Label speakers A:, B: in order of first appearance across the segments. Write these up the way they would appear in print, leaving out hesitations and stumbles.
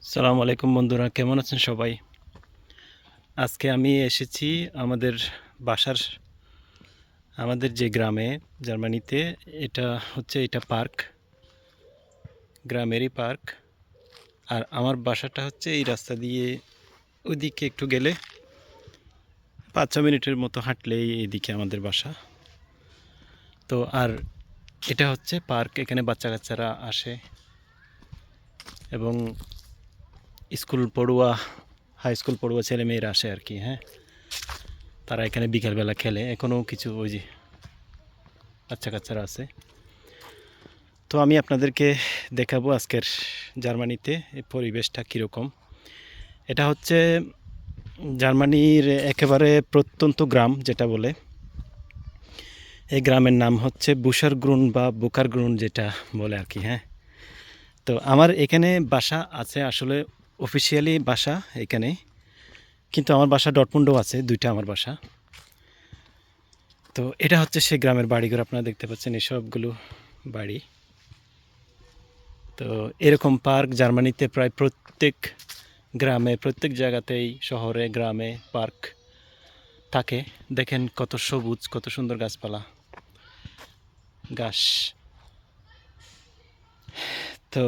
A: আসসালামু আলাইকুম বন্ধুরা, কেমন আছেন সবাই? আজকে আমি এসেছি আমাদের বাসার আমাদের যে গ্রামে জার্মানিতে। এটা পার্ক, গ্রামেরই পার্ক। আর আমার বাসাটা হচ্ছে এই রাস্তা দিয়ে, ওইদিকে একটু গেলে 5-6 মিনিটের মতো হাঁটলেই এইদিকে আমাদের বাসা। তো আর এটা হচ্ছে পার্ক, এখানে বাচ্চা কাচ্চারা আসে এবং স্কুল পড়ুয়া, হাই স্কুল পড়ুয়া ছেলে মেয়েরা আসে আর কি। হ্যাঁ, তারা এখানে বিকালবেলা খেলে, এখনও কিছু ওই যে বাচ্চা কাচ্চারা আছে। তো আমি আপনাদেরকে দেখাবো আজকের জার্মানিতে এই পরিবেশটা কীরকম। এটা হচ্ছে জার্মানির একেবারে প্রত্যন্ত গ্রাম যেটা বলে। এই গ্রামের নাম হচ্ছে বুশারগ্রুন বা বুকারগ্রুন যেটা বলে আর কি। হ্যাঁ, তো আমার এখানে বাসা আছে, আসলে অফিসিয়ালি বাসা এখানে, কিন্তু আমার বাসা ডটমুন্ডও আছে, দুইটা আমার বাসা। তো এটা হচ্ছে সেই গ্রামের বাড়িঘর, আপনারা দেখতে পাচ্ছেন এই সবগুলো বাড়ি। তো এরকম পার্ক জার্মানিতে প্রায় প্রত্যেক গ্রামে, প্রত্যেক জায়গাতেই, শহরে গ্রামে পার্ক থাকে। দেখেন কত সবুজ, কত সুন্দর গাছপালা, ঘাস। তো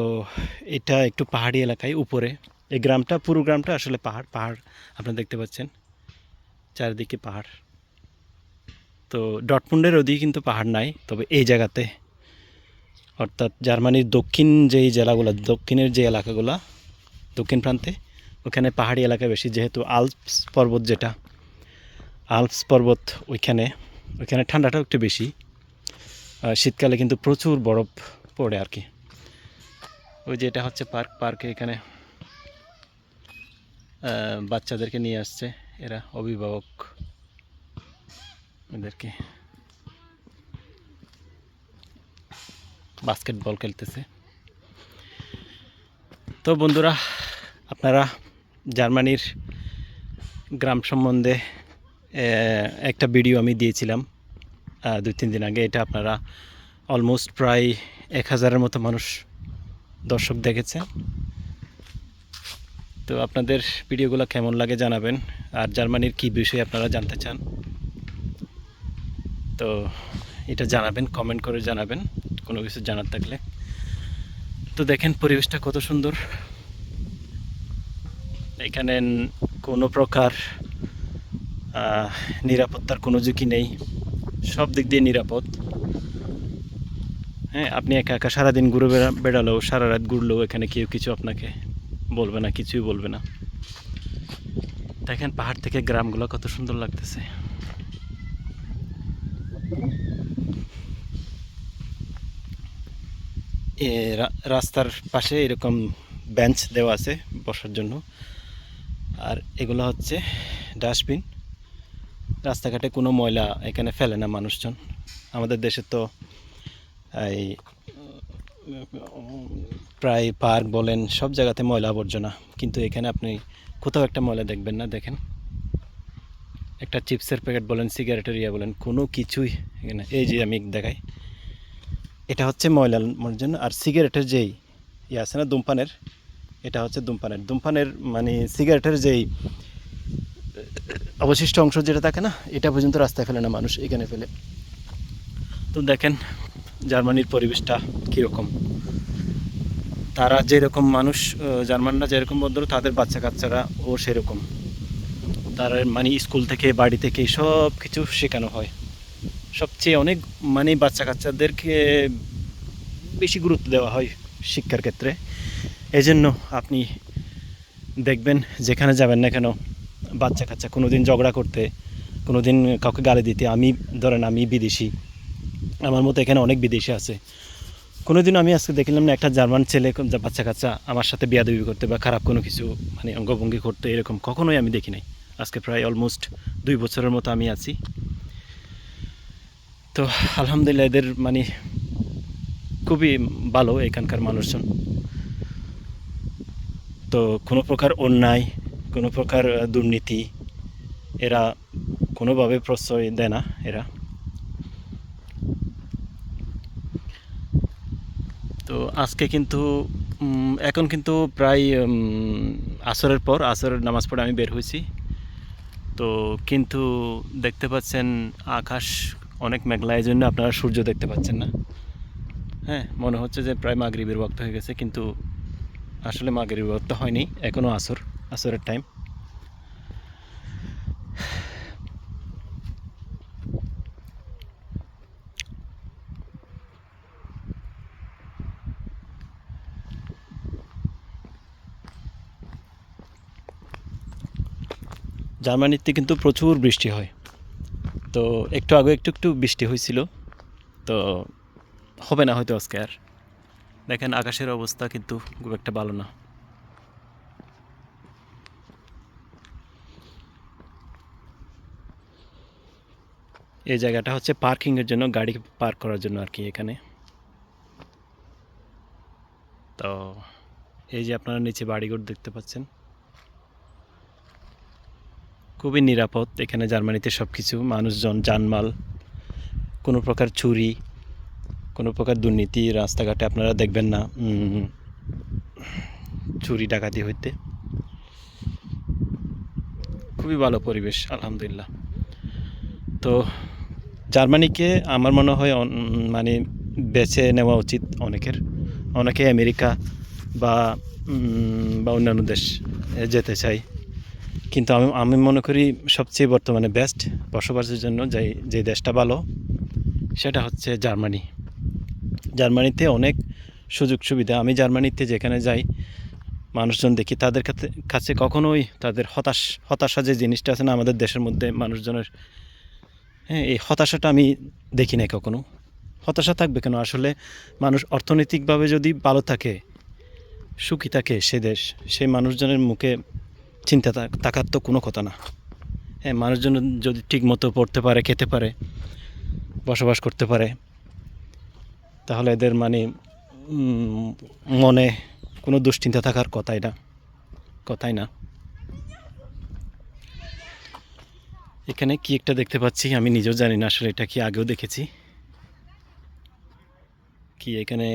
A: এটা একটু পাহাড়ি এলাকায় উপরে। এই গ্রামটা, পুরো গ্রামটা আসলে পাহাড় পাহাড়, আপনারা দেখতে পাচ্ছেন চারিদিকে পাহাড়। তো ডটমুন্ডের ওদিকে কিন্তু পাহাড় নাই, তবে এই জায়গাতে, অর্থাৎ জার্মানির দক্ষিণ যেই জেলাগুলো, দক্ষিণের যে এলাকাগুলো, দক্ষিণ প্রান্তে, ওখানে পাহাড়ি এলাকা বেশি, যেহেতু আল্পস পর্বত, যেটা আল্পস পর্বত, ওইখানে ওইখানে ঠান্ডাটাও একটু বেশি। শীতকালে কিন্তু প্রচুর বরফ পড়ে আর কি। ওই যে এটা হচ্ছে পার্ক, পার্কে এখানে বাচ্চাদেরকে নিয়ে আসছে এরা, অভিভাবক এদেরকে বাস্কেটবল খেলতেছে। তো বন্ধুরা, আপনারা জার্মানির গ্রাম সম্বন্ধে একটা ভিডিও আমি দিয়েছিলাম 2-3 দিন আগে। এটা আপনারা অলমোস্ট প্রায় 1000-এর মতো মানুষ, দর্শক দেখেছে। তো আপনাদের ভিডিওগুলো কেমন লাগে জানাবেন, আর জার্মানির কী বিষয়ে আপনারা জানতে চান তো এটা জানাবেন, কমেন্ট করে জানাবেন কোনো কিছু জানার থাকলে। তো দেখেন পরিবেশটা কত সুন্দর, এখানে কোনো প্রকার নিরাপত্তার কোনো ঝুঁকি নেই, সব দিক দিয়ে নিরাপদ। হ্যাঁ, আপনি একা একা সারাদিন ঘুরে বেড়ালেও, সারা রাত ঘুরলেও এখানে কেউ কিছু আপনাকে বলবে না, কিছুই বলবে না। দেখেন পাহাড় থেকে গ্রামগুলো কত সুন্দর লাগতেছে। রাস্তার পাশে এরকম বেঞ্চ দেওয়া আছে বসার জন্য, আর এগুলো হচ্ছে ডাস্টবিন। রাস্তাঘাটে কোনো ময়লা এখানে ফেলে না মানুষজন। আমাদের দেশে তো এই প্রায় পার্ক বলেন, সব জায়গাতে ময়লা আবর্জনা, কিন্তু এখানে আপনি কোথাও একটা ময়লা দেখবেন না। দেখেন একটা চিপসের প্যাকেট বলেন, সিগারেটের ইয়া বলেন, কোনো কিছুই এখানে, এই যে আমি দেখাই, এটা হচ্ছে ময়লার জন্য। আর সিগারেটের যেই ইয়ে আছে না, ধূমপানের, এটা হচ্ছে ধূমপানের মানে সিগারেটের যেই অবশিষ্ট অংশ যেটা থাকে না, এটা পর্যন্ত রাস্তায় ফেলে না মানুষ, এখানে ফেলে। তো দেখেন জার্মানির পরিবেশটা কীরকম। তারা যেরকম মানুষ, জার্মানরা যেরকম ভদ্র, তাদের বাচ্চা কাচ্চারা ও সেরকম। তার মানে স্কুল থেকে, বাড়ি থেকে সব কিছু শেখানো হয়। সবচেয়ে অনেক মানে বাচ্চা কাচ্চাদেরকে বেশি গুরুত্ব দেওয়া হয় শিক্ষার ক্ষেত্রে। এই জন্য আপনি দেখবেন যেখানে যাবেন না কেন, বাচ্চা কাচ্চা কোনো দিন ঝগড়া করতে, কোনো দিন কাউকে গালি দিতে, আমি বিদেশি, আমার মতো এখানে অনেক বিদেশি আছে, কোনো দিন আমি আজকে দেখলাম না একটা জার্মান ছেলে, বাচ্চা কাচ্চা আমার সাথে বেয়াদবি করতে বা খারাপ কোনো কিছু মানে অঙ্গভঙ্গি করতে, এরকম কখনোই আমি দেখি নাই। আজকে প্রায় অলমোস্ট 2 বছরের মতো আমি আছি। তো আলহামদুলিল্লাহ, এদের মানে খুবই ভালো এখানকার মানুষজন। তো কোনো প্রকার অন্যায়, কোনো প্রকার দুর্নীতি এরা কোনোভাবে প্রশ্রয় দেয় না এরা। তো আজকে কিন্তু এখন কিন্তু প্রায় আসরের পর, আসরের নামাজ পড়ে আমি বের হয়েছি। তো কিন্তু দেখতে পাচ্ছেন আকাশ অনেক মেঘলা, এই জন্য আপনারা সূর্য দেখতে পাচ্ছেন না। হ্যাঁ, মনে হচ্ছে যে প্রায় মাগরিবের ওয়াক্ত হয়ে গেছে, কিন্তু আসলে মাগরিবের ওয়াক্ত হয়নি, এখনও আসরের টাইম। জার্মানিতে কিন্তু প্রচুর বৃষ্টি হয়। তো একটু আগে একটু একটু বৃষ্টি হয়েছিল, তো হবে না হয়তো আজকে আর। দেখেন আকাশের অবস্থা কিন্তু খুব একটা ভালো না। এই জায়গাটা হচ্ছে পার্কিংয়ের জন্য, গাড়ি পার্ক করার জন্য আর কি এখানে। তো এই যে আপনারা নিচে বাড়িঘর দেখতে পাচ্ছেন, খুবই নিরাপদ এখানে জার্মানিতে সব কিছু, মানুষজন, জানমাল, কোনো প্রকার চুরি, কোনো প্রকার দুর্নীতি রাস্তাঘাটে আপনারা দেখবেন না, চুরি ডাকাতি হইতে। খুবই ভালো পরিবেশ আলহামদুলিল্লাহ। তো জার্মানিকে আমার মনে হয় মানে বেছে নেওয়া উচিত অনেকের। অনেকে আমেরিকা বা বা অন্যান্য দেশ যেতে চাই, কিন্তু আমি আমি মনে করি সবচেয়ে বর্তমানে বেস্ট বসবাসের জন্য যে দেশটা ভালো সেটা হচ্ছে জার্মানি। জার্মানিতে অনেক সুযোগ সুবিধা। আমি জার্মানিতে যেখানে যাই মানুষজন দেখি, তাদের কাছে কখনোই তাদের হতাশা যে জিনিসটা আছে না আমাদের দেশের মধ্যে মানুষজনের, হ্যাঁ, এই হতাশাটা আমি দেখি নাই কখনো। হতাশা থাকবে কেন? আসলে মানুষ অর্থনৈতিকভাবে যদি ভালো থাকে, সুখী থাকে সে দেশ, সেই মানুষজনের মুখে চিন্তা থাকার তো কোনো কথা না। হ্যাঁ, মানুষজন যদি ঠিক মতো পড়তে পারে, খেতে পারে, বসবাস করতে পারে, তাহলে এদের মানে মনে কোনো দুশ্চিন্তা থাকার কথাই না। এখানে কি একটা দেখতে পাচ্ছি, আমি নিজেও জানি না আসলে এটা কি, আগেও দেখেছি। কি এখানে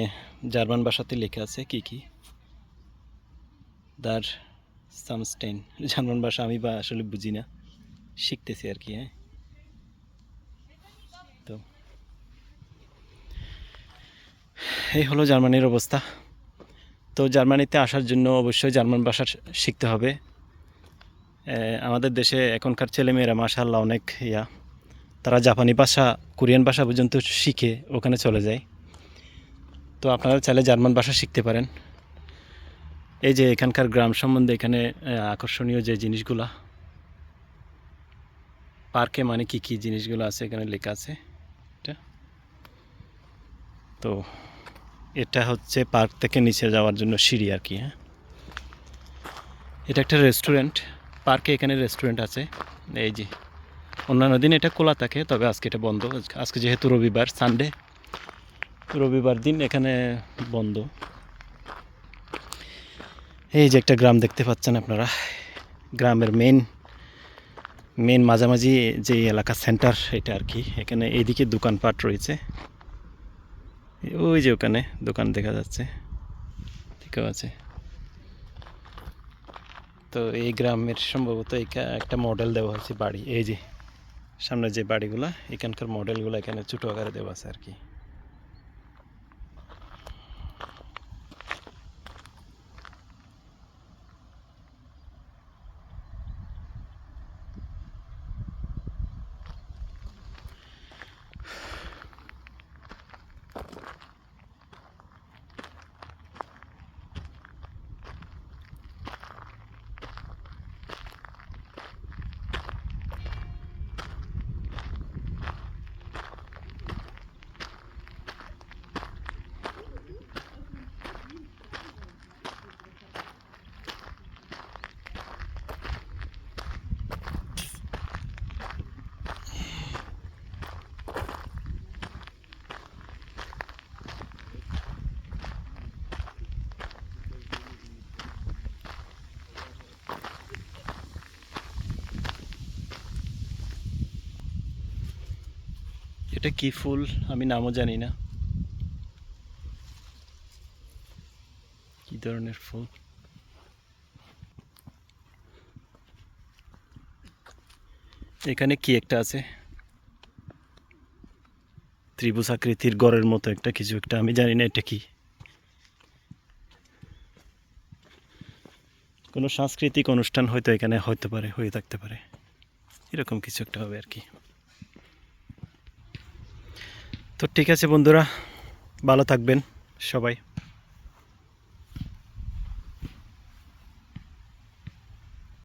A: জার্মান ভাষাতে লেখা আছে কি দার সামস্টেইন, জার্মান ভাষা আমি বা আসলে বুঝি না, শিখতেছি আর কি। হ্যাঁ, তো এই হলো জার্মানির অবস্থা। তো জার্মানিতে আসার জন্য অবশ্যই জার্মান ভাষা শিখতে হবে। আমাদের দেশে এখনকার ছেলেমেয়েরা মাশাআল্লাহ অনেক তারা জাপানি ভাষা, কোরিয়ান ভাষা পর্যন্ত শিখে ওখানে চলে যায়। তো আপনারা চাইলে জার্মান ভাষা শিখতে পারেন। এই যে এখানকার গ্রাম সম্বন্ধে এখানে আকর্ষণীয় যে জিনিসগুলা, পার্কে মানে কি জিনিসগুলো আছে এখানে লেখা আছে। তো এটা হচ্ছে পার্ক থেকে নিচে যাওয়ার জন্য সিঁড়ি আর কি। হ্যাঁ, এটা একটা রেস্টুরেন্ট, পার্কে এখানে রেস্টুরেন্ট আছে। এই যে অন্যান্য দিন এটা খোলা থাকে, তবে আজকে এটা বন্ধ। আজকে যেহেতু রবিবার, সানডে, রবিবার দিন এখানে বন্ধ। এই যে একটা গ্রাম দেখতে পাচ্ছেন আপনারা, গ্রামের মেন মাঝামাঝি যে এলাকা সেন্টার এটা আর কি। এখানে এইদিকে দোকানপাট রয়েছে, ওই যে ওখানে দোকান দেখা যাচ্ছে, ঠিকও আছে। তো এই গ্রামের সম্ভবত একটা মডেল দেওয়া হয়েছে বাড়ি, এই যে সামনে যে বাড়িগুলা, এখানকার মডেলগুলো এখানে ছোটো আকারে দেওয়া আছে আর কি। এটা কি ফুল আমি নামও জানি না, কি ধরনের ফুল? এখানে কি একটা আছে, ত্রিভুজ আকৃতির গড়ের মতো একটা কিছু একটা, আমি জানি না এটা কি। কোনো সাংস্কৃতিক অনুষ্ঠান হয়তো এখানে হতে পারে, হয়ে থাকতে পারে, এরকম কিছু একটা হবে আর কি। তো ঠিক আছে বন্ধুরা, ভালো থাকবেন সবাই।